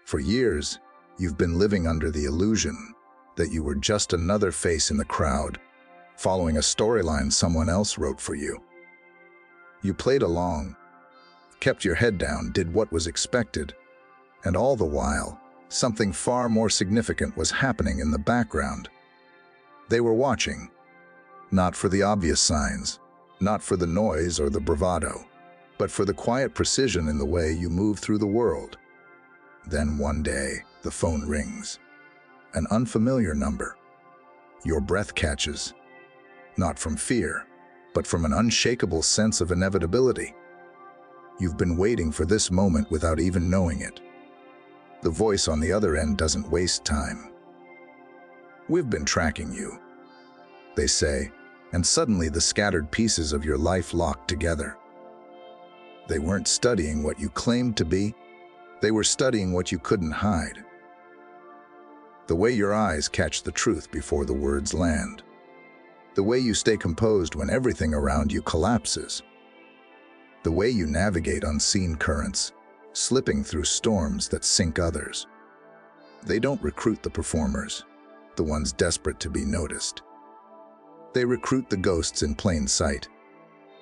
For years, you've been living under the illusion that you were just another face in the crowd, following a storyline someone else wrote for you. You played along, kept your head down, did what was expected, and all the while, something far more significant was happening in the background. They were watching, not for the obvious signs, not for the noise or the bravado, but for the quiet precision in the way you move through the world. Then one day, the phone rings. An unfamiliar number. Your breath catches, not from fear, but from an unshakable sense of inevitability. You've been waiting for this moment without even knowing it. The voice on the other end doesn't waste time. "We've been tracking you," they say, and suddenly the scattered pieces of your life lock together. They weren't studying what you claimed to be, they were studying what you couldn't hide. The way your eyes catch the truth before the words land. The way you stay composed when everything around you collapses. The way you navigate unseen currents, slipping through storms that sink others. They don't recruit the performers, the ones desperate to be noticed. They recruit the ghosts in plain sight,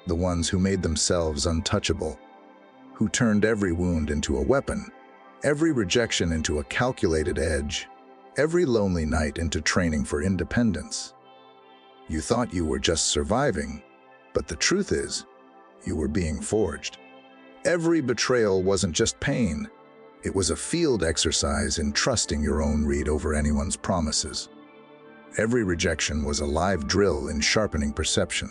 the ones who made themselves untouchable, who turned every wound into a weapon, every rejection into a calculated edge, every lonely night into training for independence. You thought you were just surviving, but the truth is, you were being forged. Every betrayal wasn't just pain, it was a field exercise in trusting your own read over anyone's promises. Every rejection was a live drill in sharpening perception.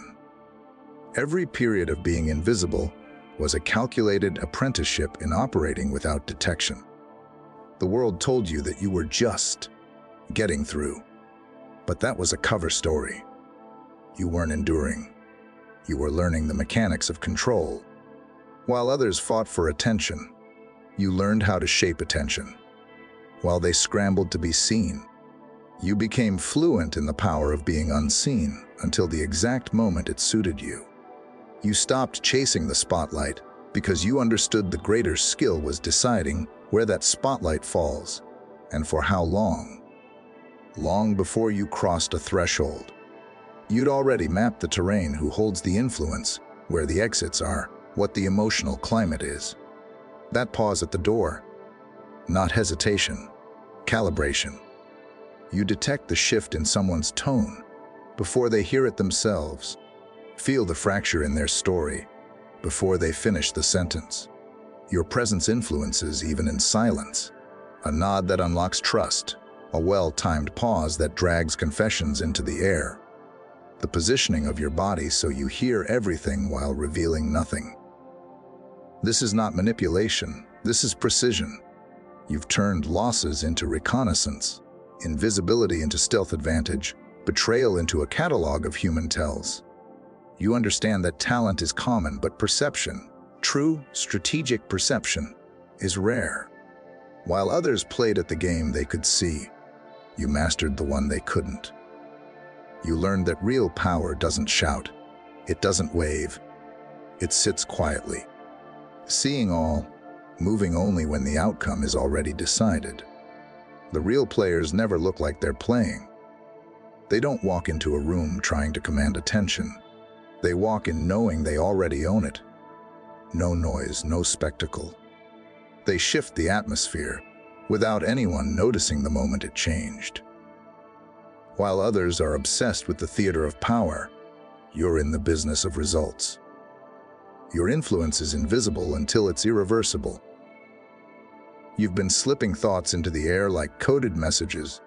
Every period of being invisible was a calculated apprenticeship in operating without detection. The world told you that you were just getting through, but that was a cover story. You weren't enduring. You were learning the mechanics of control. While others fought for attention, you learned how to shape attention. While they scrambled to be seen, you became fluent in the power of being unseen until the exact moment it suited you. You stopped chasing the spotlight because you understood the greater skill was deciding where that spotlight falls and for how long. Long before you crossed a threshold, you'd already mapped the terrain, who holds the influence, where the exits are, what the emotional climate is. That pause at the door, not hesitation, calibration. You detect the shift in someone's tone before they hear it themselves, feel the fracture in their story before they finish the sentence. Your presence influences even in silence, a nod that unlocks trust, a well-timed pause that drags confessions into the air. The positioning of your body so you hear everything while revealing nothing. This is not manipulation, this is precision. You've turned losses into reconnaissance, invisibility into stealth advantage, betrayal into a catalog of human tells. You understand that talent is common, but perception, true strategic perception, is rare. While others played at the game they could see, you mastered the one they couldn't. You learned that real power doesn't shout, it doesn't wave, it sits quietly, seeing all, moving only when the outcome is already decided. The real players never look like they're playing. They don't walk into a room trying to command attention. They walk in knowing they already own it. No noise, no spectacle. They shift the atmosphere without anyone noticing the moment it changed. While others are obsessed with the theater of power, you're in the business of results. Your influence is invisible until it's irreversible. You've been slipping thoughts into the air like coded messages,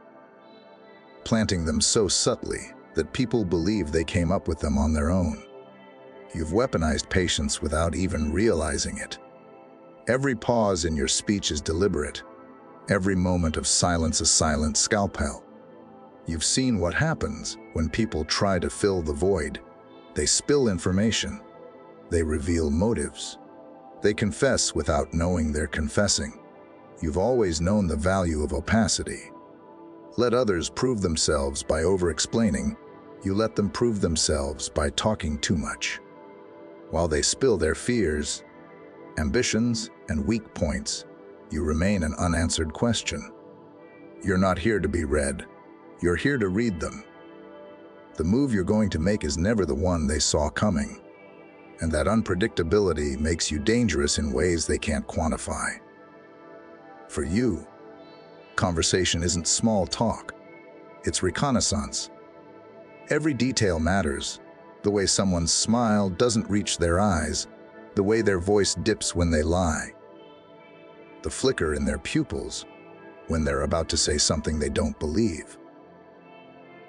planting them so subtly that people believe they came up with them on their own. You've weaponized patience without even realizing it. Every pause in your speech is deliberate, every moment of silence a silent scalpel. You've seen what happens when people try to fill the void. They spill information. They reveal motives. They confess without knowing they're confessing. You've always known the value of opacity. Let others prove themselves by over-explaining. You let them prove themselves by talking too much. While they spill their fears, ambitions, and weak points, You remain an unanswered question. You're not here to be read. You're here to read them. The move you're going to make is never the one they saw coming. And that unpredictability makes you dangerous in ways they can't quantify. For you, conversation isn't small talk. It's reconnaissance. Every detail matters. The way someone's smile doesn't reach their eyes, the way their voice dips when they lie, the flicker in their pupils when they're about to say something they don't believe.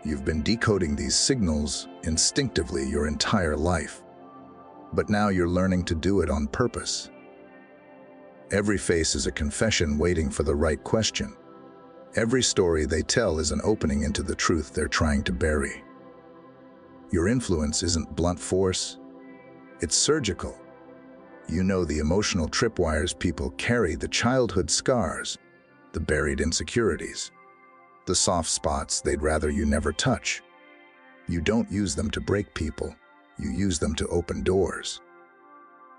You've been decoding these signals instinctively your entire life, but now you're learning to do it on purpose. Every face is a confession waiting for the right question. Every story they tell is an opening into the truth they're trying to bury. Your influence isn't blunt force, it's surgical. You know the emotional tripwires people carry, the childhood scars, the buried insecurities, the soft spots they'd rather you never touch. You don't use them to break people, you use them to open doors.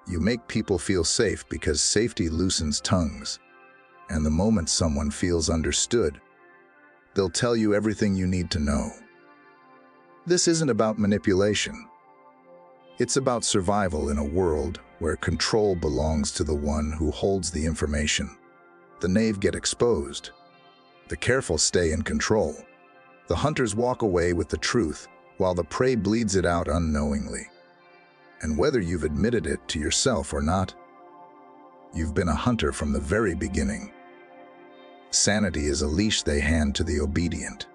You make people feel safe because safety loosens tongues, and the moment someone feels understood, they'll tell you everything you need to know. This isn't about manipulation. It's about survival in a world where control belongs to the one who holds the information. The knave get exposed. The careful stay in control. The hunters walk away with the truth while the prey bleeds it out unknowingly. And whether you've admitted it to yourself or not, you've been a hunter from the very beginning. Sanity is a leash they hand to the obedient.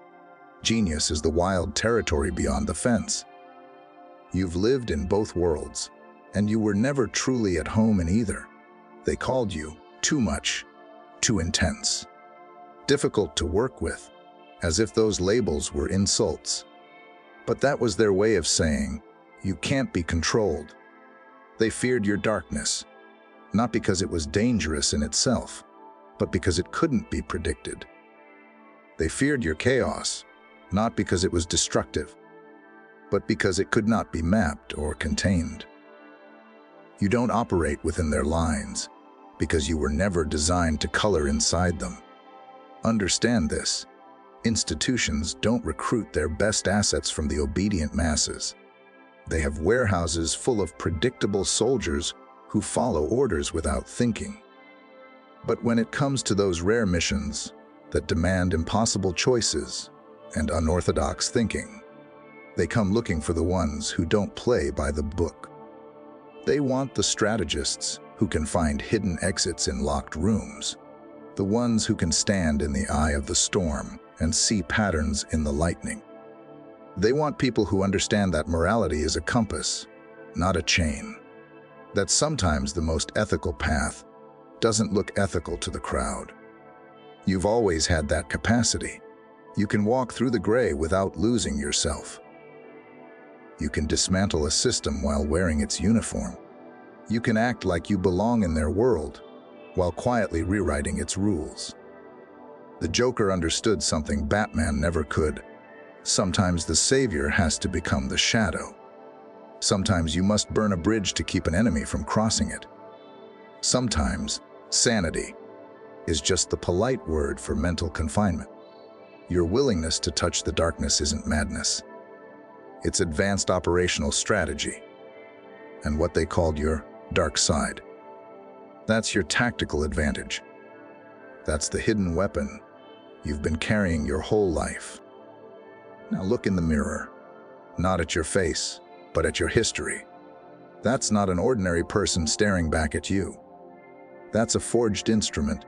Genius is the wild territory beyond the fence. You've lived in both worlds, and you were never truly at home in either. They called you too much, too intense, difficult to work with, as if those labels were insults. But that was their way of saying, you can't be controlled. They feared your darkness, not because it was dangerous in itself, but because it couldn't be predicted. They feared your chaos, not because it was destructive, but because it could not be mapped or contained. You don't operate within their lines because you were never designed to color inside them. Understand this. Institutions don't recruit their best assets from the obedient masses. They have warehouses full of predictable soldiers who follow orders without thinking. But when it comes to those rare missions that demand impossible choices and unorthodox thinking, they come looking for the ones who don't play by the book. They want the strategists who can find hidden exits in locked rooms, the ones who can stand in the eye of the storm and see patterns in the lightning. They want people who understand that morality is a compass, not a chain, that sometimes the most ethical path doesn't look ethical to the crowd. You've always had that capacity. You can walk through the gray without losing yourself. You can dismantle a system while wearing its uniform. You can act like you belong in their world while quietly rewriting its rules. The Joker understood something Batman never could. Sometimes the savior has to become the shadow. Sometimes you must burn a bridge to keep an enemy from crossing it. Sometimes sanity is just the polite word for mental confinement. Your willingness to touch the darkness isn't madness. It's advanced operational strategy, and what they called your dark side. That's your tactical advantage. That's the hidden weapon you've been carrying your whole life. Now look in the mirror, not at your face, but at your history. That's not an ordinary person staring back at you. That's a forged instrument,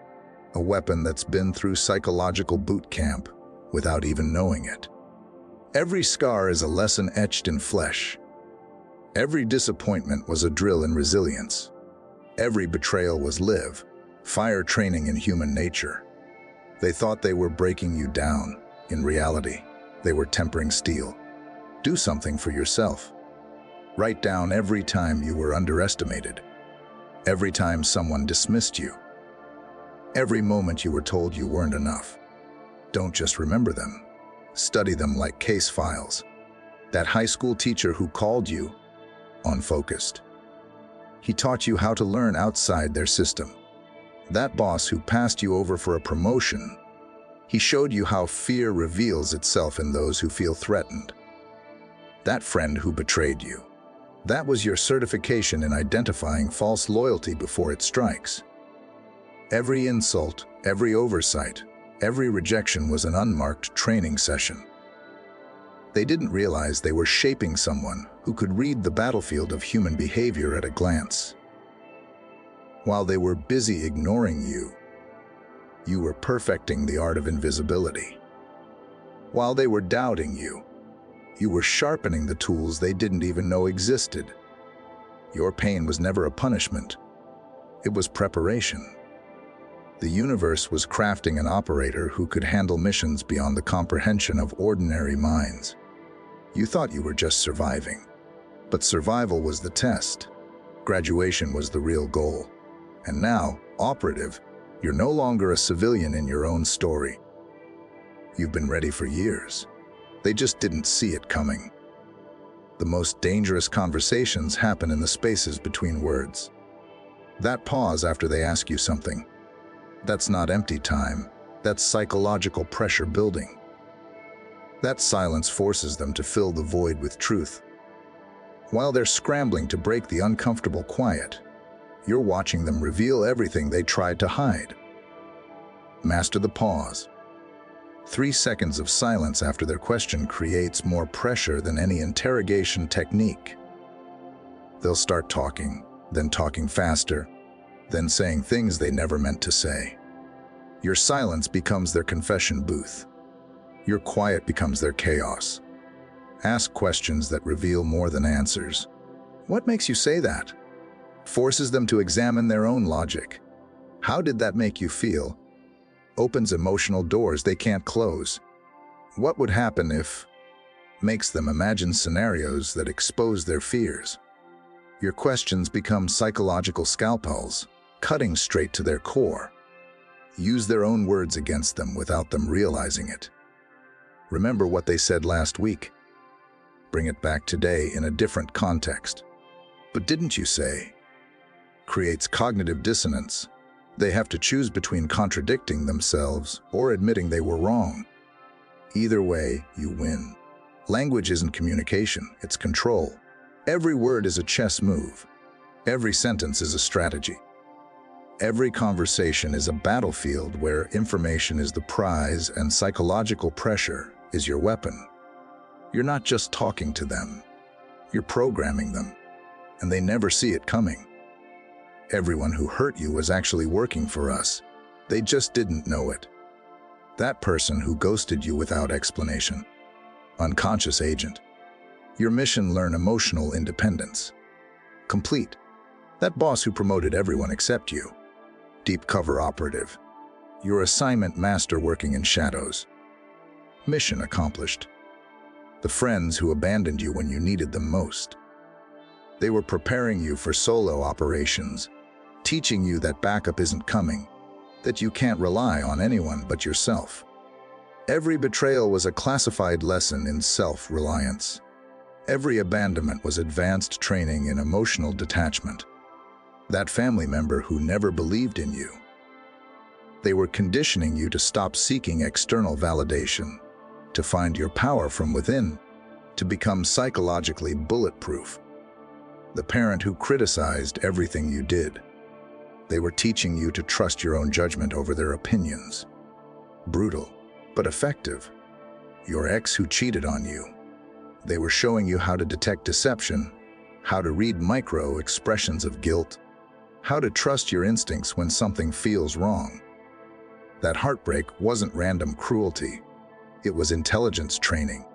a weapon that's been through psychological boot camp without even knowing it. Every scar is a lesson etched in flesh. Every disappointment was a drill in resilience. Every betrayal was fire training in human nature. They thought they were breaking you down. In reality, they were tempering steel. Do something for yourself. Write down every time you were underestimated. Every time someone dismissed you. Every moment you were told you weren't enough. Don't just remember them. Study them like case files. That high school teacher who called you unfocused. He taught you how to learn outside their system. That boss who passed you over for a promotion. He showed you how fear reveals itself in those who feel threatened. That friend who betrayed you. That was your certification in identifying false loyalty before it strikes. Every insult, every oversight, every rejection was an unmarked training session. They didn't realize they were shaping someone who could read the battlefield of human behavior at a glance. While they were busy ignoring you, you were perfecting the art of invisibility. While they were doubting you, you were sharpening the tools they didn't even know existed. Your pain was never a punishment. It was preparation. The universe was crafting an operator who could handle missions beyond the comprehension of ordinary minds. You thought you were just surviving, but survival was the test. Graduation was the real goal. And now, operative, you're no longer a civilian in your own story. You've been ready for years. They just didn't see it coming. The most dangerous conversations happen in the spaces between words. That pause after they ask you something. That's not empty time. That's psychological pressure building. That silence forces them to fill the void with truth. While they're scrambling to break the uncomfortable quiet, you're watching them reveal everything they tried to hide. Master the pause. 3 seconds of silence after their question creates more pressure than any interrogation technique. They'll start talking, then talking faster, then saying things they never meant to say. Your silence becomes their confession booth. Your quiet becomes their chaos. Ask questions that reveal more than answers. What makes you say that? Forces them to examine their own logic. How did that make you feel? Opens emotional doors they can't close. What would happen if? Makes them imagine scenarios that expose their fears. Your questions become psychological scalpels, cutting straight to their core. Use their own words against them without them realizing it. Remember what they said last week. Bring it back today in a different context. But didn't you say? Creates cognitive dissonance. They have to choose between contradicting themselves or admitting they were wrong. Either way, you win. Language isn't communication, it's control. Every word is a chess move. Every sentence is a strategy. Every conversation is a battlefield where information is the prize and psychological pressure is your weapon. You're not just talking to them, you're programming them, and they never see it coming. Everyone who hurt you was actually working for us. They just didn't know it. That person who ghosted you without explanation. Unconscious agent. Your mission: learn emotional independence. Complete. That boss who promoted everyone except you. Deep cover operative. Your assignment master working in shadows. Mission accomplished. The friends who abandoned you when you needed them most. They were preparing you for solo operations, teaching you that backup isn't coming, that you can't rely on anyone but yourself. Every betrayal was a classified lesson in self-reliance. Every abandonment was advanced training in emotional detachment. That family member who never believed in you. They were conditioning you to stop seeking external validation, to find your power from within, to become psychologically bulletproof. The parent who criticized everything you did. They were teaching you to trust your own judgment over their opinions. Brutal, but effective. Your ex who cheated on you. They were showing you how to detect deception, how to read micro-expressions of guilt, how to trust your instincts when something feels wrong. That heartbreak wasn't random cruelty. It was intelligence training.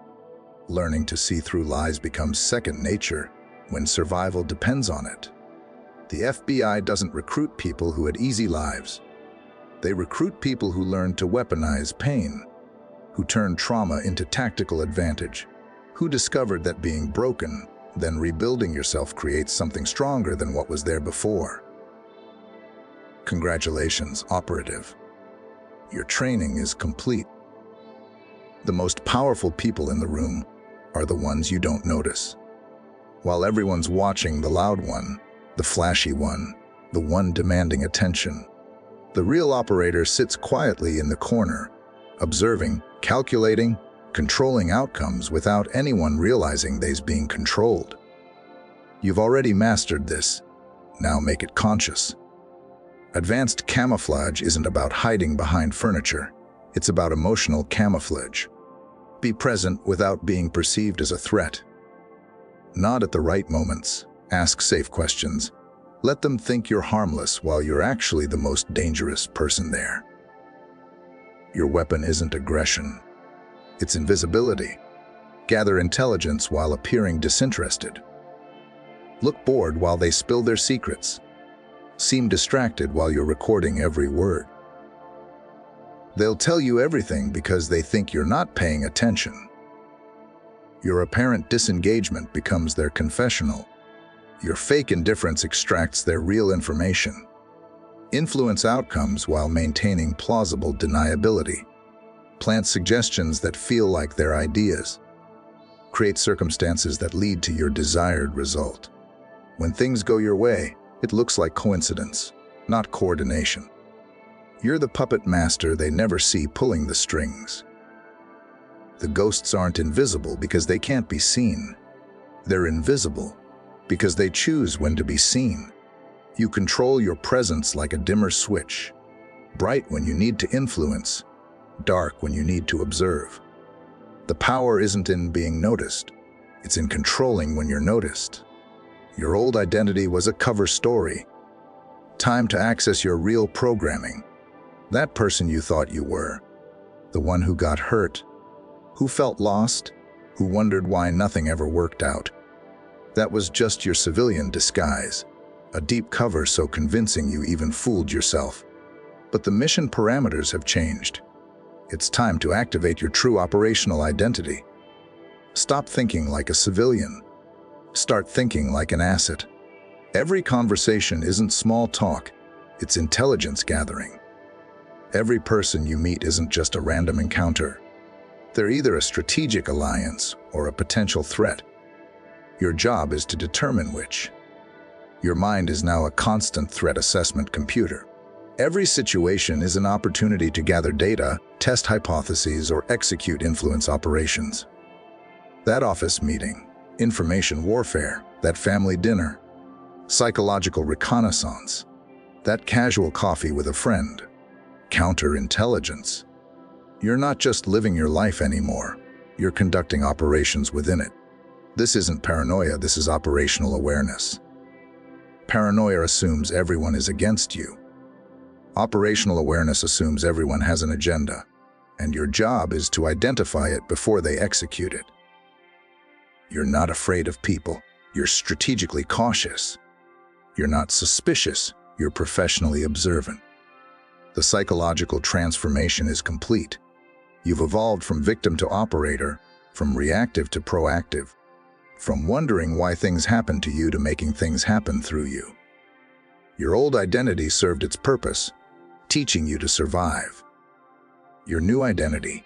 Learning to see through lies becomes second nature when survival depends on it. The FBI doesn't recruit people who had easy lives. They recruit people who learn to weaponize pain, who turn trauma into tactical advantage, who discovered that being broken, then rebuilding yourself creates something stronger than what was there before. Congratulations, operative. Your training is complete. The most powerful people in the room are the ones you don't notice. While everyone's watching the loud one, the flashy one, the one demanding attention, The real operator sits quietly in the corner, observing, calculating, controlling outcomes without anyone realizing they's being controlled. You've already mastered this. Now make it conscious. Advanced camouflage isn't about hiding behind furniture. It's about emotional camouflage. Be present without being perceived as a threat. Nod at the right moments. Ask safe questions. Let them think you're harmless while you're actually the most dangerous person there. Your weapon isn't aggression. It's invisibility. Gather intelligence while appearing disinterested. Look bored while they spill their secrets. Seem distracted while you're recording every word. They'll tell you everything because they think you're not paying attention. Your apparent disengagement becomes their confessional. Your fake indifference extracts their real information. Influence outcomes while maintaining plausible deniability. Plant suggestions that feel like their ideas. Create circumstances that lead to your desired result. When things go your way, it looks like coincidence, not coordination. You're the puppet master they never see pulling the strings. The ghosts aren't invisible because they can't be seen. They're invisible because they choose when to be seen. You control your presence like a dimmer switch, bright when you need to influence, dark when you need to observe. The power isn't in being noticed, it's in controlling when you're noticed. Your old identity was a cover story. Time to access your real programming. That person you thought you were. The one who got hurt, who felt lost, who wondered why nothing ever worked out. That was just your civilian disguise, a deep cover so convincing you even fooled yourself. But the mission parameters have changed. It's time to activate your true operational identity. Stop thinking like a civilian. Start thinking like an asset. Every conversation isn't small talk, it's intelligence gathering. Every person you meet isn't just a random encounter. They're either a strategic alliance or a potential threat. Your job is to determine which. Your mind is now a constant threat assessment computer. Every situation is an opportunity to gather data, test hypotheses, or execute influence operations. That office meeting, information warfare, that family dinner, psychological reconnaissance, that casual coffee with a friend, counterintelligence. You're not just living your life anymore, you're conducting operations within it. This isn't paranoia, this is operational awareness. Paranoia assumes everyone is against you. Operational awareness assumes everyone has an agenda, and your job is to identify it before they execute it. You're not afraid of people, you're strategically cautious. You're not suspicious, you're professionally observant. The psychological transformation is complete. You've evolved from victim to operator, from reactive to proactive, from wondering why things happen to you to making things happen through you. Your old identity served its purpose, teaching you to survive. Your new identity,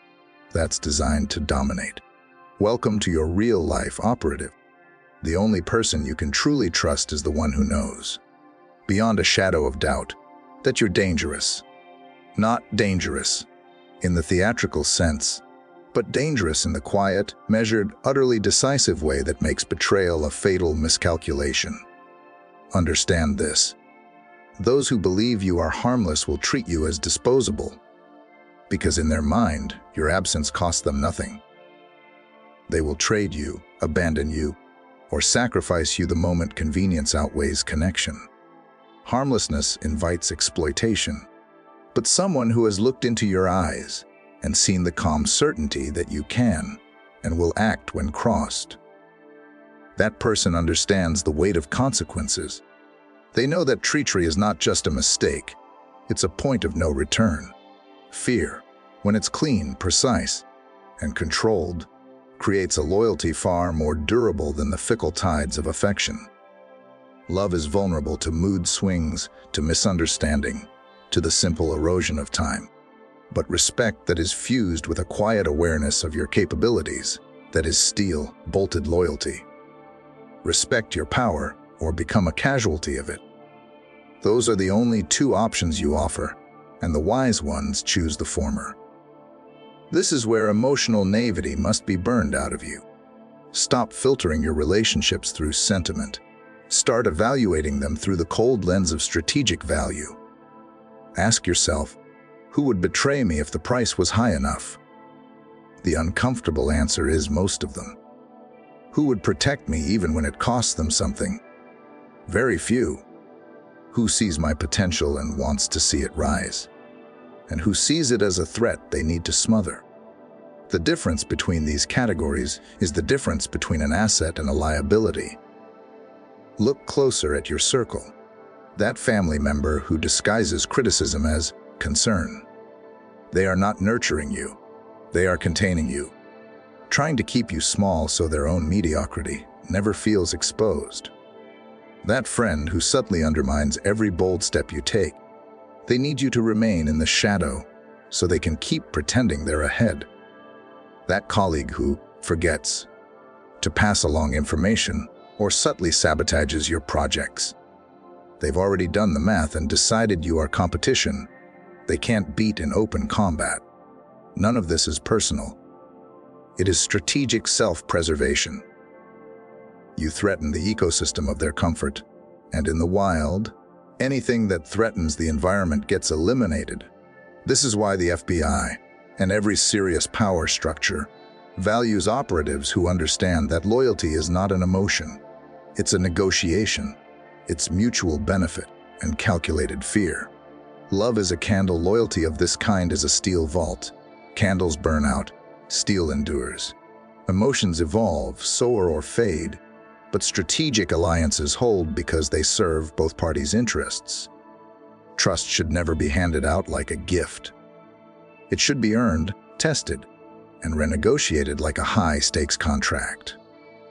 that's designed to dominate. Welcome to your real-life operative. The only person you can truly trust is the one who knows, beyond a shadow of doubt, that you're dangerous. Not dangerous in the theatrical sense, but dangerous in the quiet, measured, utterly decisive way that makes betrayal a fatal miscalculation. Understand this. Those who believe you are harmless will treat you as disposable, because in their mind, your absence costs them nothing. They will trade you, abandon you, or sacrifice you the moment convenience outweighs connection. Harmlessness invites exploitation, but someone who has looked into your eyes and seen the calm certainty that you can and will act when crossed. That person understands the weight of consequences. They know that treachery is not just a mistake, it's a point of no return. Fear, when it's clean, precise, and controlled, creates a loyalty far more durable than the fickle tides of affection. Love is vulnerable to mood swings, to misunderstanding, to the simple erosion of time. But respect that is fused with a quiet awareness of your capabilities, that is steel, bolted loyalty. Respect your power or become a casualty of it. Those are the only two options you offer. and the wise ones choose the former. This is where emotional naivety must be burned out of you. Stop filtering your relationships through sentiment. Start evaluating them through the cold lens of strategic value. Ask yourself, who would betray me if the price was high enough? The uncomfortable answer is most of them. Who would protect me even when it costs them something? Very few. Who sees my potential and wants to see it rise? And who sees it as a threat they need to smother? The difference between these categories is the difference between an asset and a liability. Look closer at your circle. That family member who disguises criticism as concern. They are not nurturing you. They are containing you, trying to keep you small so their own mediocrity never feels exposed. That friend who subtly undermines every bold step you take. They need you to remain in the shadow so they can keep pretending they're ahead. That colleague who forgets to pass along information or subtly sabotages your projects. They've already done the math and decided you are competition they can't beat in open combat. None of this is personal. It is strategic self-preservation. You threaten the ecosystem of their comfort, and in the wild, anything that threatens the environment gets eliminated. This is why the FBI, and every serious power structure, values operatives who understand that loyalty is not an emotion. It's a negotiation. It's mutual benefit and calculated fear. Love is a candle. Loyalty of this kind is a steel vault. Candles burn out, steel endures. Emotions evolve, soar or fade, but strategic alliances hold because they serve both parties' interests. Trust should never be handed out like a gift. It should be earned, tested, and renegotiated like a high-stakes contract.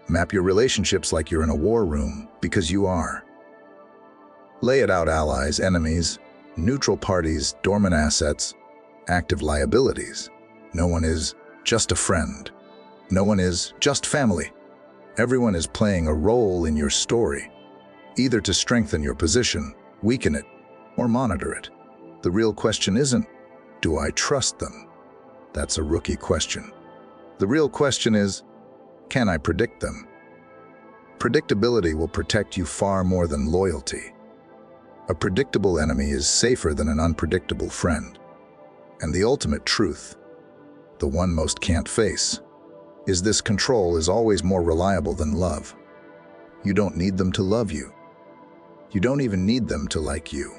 Map your relationships like you're in a war room, because you are. Lay it out: allies, enemies, neutral parties, dormant assets, active liabilities. No one is just a friend. No one is just family. Everyone is playing a role in your story, either to strengthen your position, weaken it, or monitor it. The real question isn't, do I trust them? That's a rookie question. The real question is, can I predict them? Predictability will protect you far more than loyalty. A predictable enemy is safer than an unpredictable friend. And the ultimate truth, the one most can't face, is this: control is always more reliable than love. You don't need them to love you. You don't even need them to like you.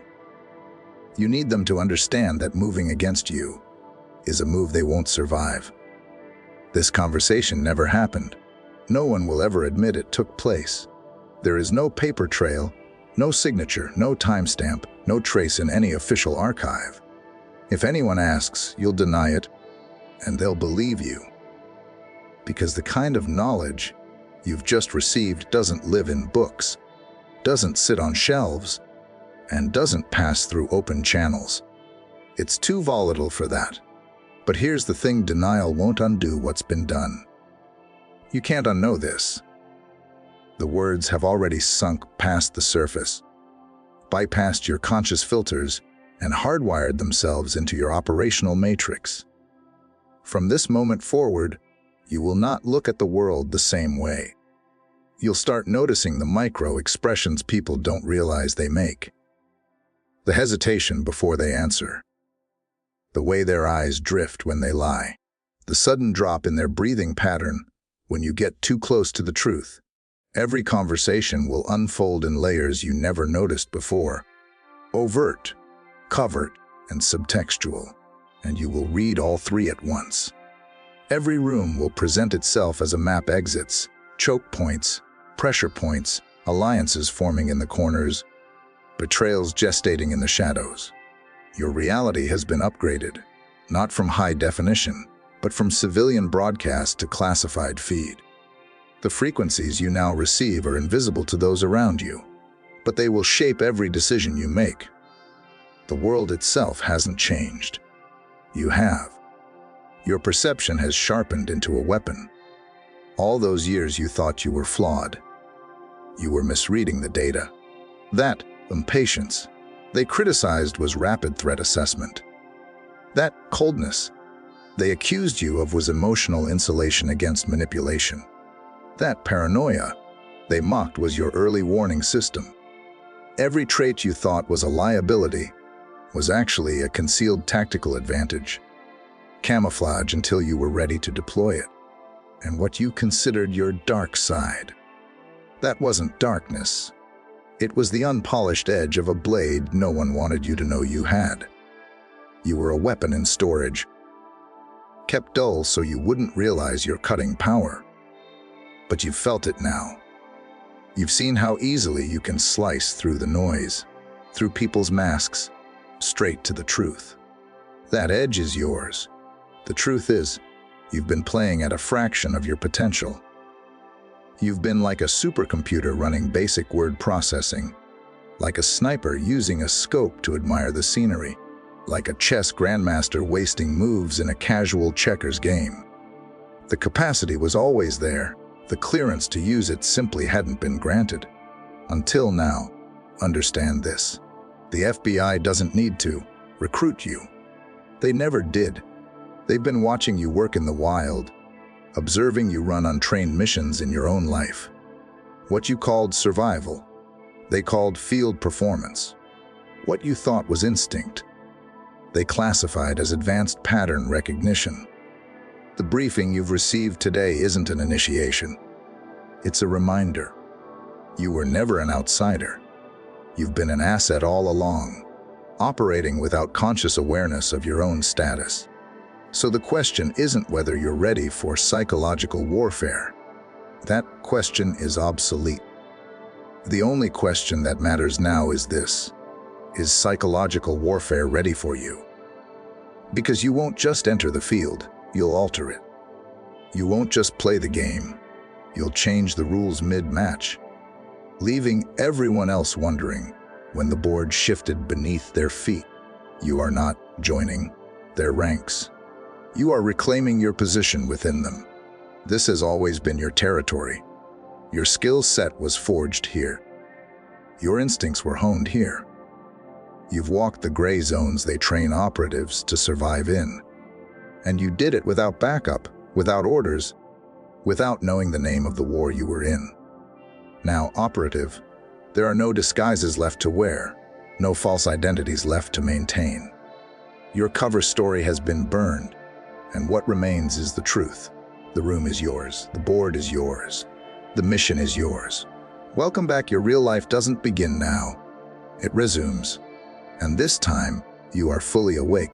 You need them to understand that moving against you is a move they won't survive. This conversation never happened. No one will ever admit it took place. There is no paper trail, no signature, no timestamp, no trace in any official archive. If anyone asks, you'll deny it, and they'll believe you. Because the kind of knowledge you've just received doesn't live in books, doesn't sit on shelves, and doesn't pass through open channels. It's too volatile for that. But here's the thing: denial won't undo what's been done. You can't unknow this. The words have already sunk past the surface, bypassed your conscious filters, and hardwired themselves into your operational matrix. From this moment forward, you will not look at the world the same way. You'll start noticing the micro expressions people don't realize they make. The hesitation before they answer. The way their eyes drift when they lie. The sudden drop in their breathing pattern when you get too close to the truth. Every conversation will unfold in layers you never noticed before. Overt, covert, and subtextual. And you will read all three at once. Every room will present itself as a map: exits, choke points, pressure points, alliances forming in the corners, betrayals gestating in the shadows. Your reality has been upgraded, not from high definition, but from civilian broadcast to classified feed. The frequencies you now receive are invisible to those around you, but they will shape every decision you make. The world itself hasn't changed. You have. Your perception has sharpened into a weapon. All those years you thought you were flawed. You were misreading the data. That impatience, they criticized was rapid threat assessment. That coldness they accused you of was emotional insulation against manipulation. That paranoia they mocked was your early warning system. Every trait you thought was a liability was actually a concealed tactical advantage. Camouflage until you were ready to deploy it. And what you considered your dark side. That wasn't darkness. It was the unpolished edge of a blade no one wanted you to know you had. You were a weapon in storage, kept dull so you wouldn't realize your cutting power. But you've felt it now. You've seen how easily you can slice through the noise, through people's masks, straight to the truth. That edge is yours. The truth is, you've been playing at a fraction of your potential. You've been like a supercomputer running basic word processing, like a sniper using a scope to admire the scenery, like a chess grandmaster wasting moves in a casual checkers game. The capacity was always there. The clearance to use it simply hadn't been granted. Until now. Understand this. The FBI doesn't need to recruit you. They never did. They've been watching you work in the wild, observing you run untrained missions in your own life. What you called survival, they called field performance. What you thought was instinct, they classified as advanced pattern recognition. The briefing you've received today isn't an initiation. It's a reminder. You were never an outsider. You've been an asset all along, operating without conscious awareness of your own status. So the question isn't whether you're ready for psychological warfare. That question is obsolete. The only question that matters now is this: is psychological warfare ready for you? Because you won't just enter the field, you'll alter it. You won't just play the game, you'll change the rules mid-match, leaving everyone else wondering when the board shifted beneath their feet. You are not joining their ranks. You are reclaiming your position within them. This has always been your territory. Your skill set was forged here. Your instincts were honed here. You've walked the gray zones they train operatives to survive in. And you did it without backup, without orders, without knowing the name of the war you were in. Now, operative, there are no disguises left to wear, no false identities left to maintain. Your cover story has been burned, and what remains is the truth. The room is yours, the board is yours, the mission is yours. Welcome back. Your real life doesn't begin now. It resumes, and this time you are fully awake.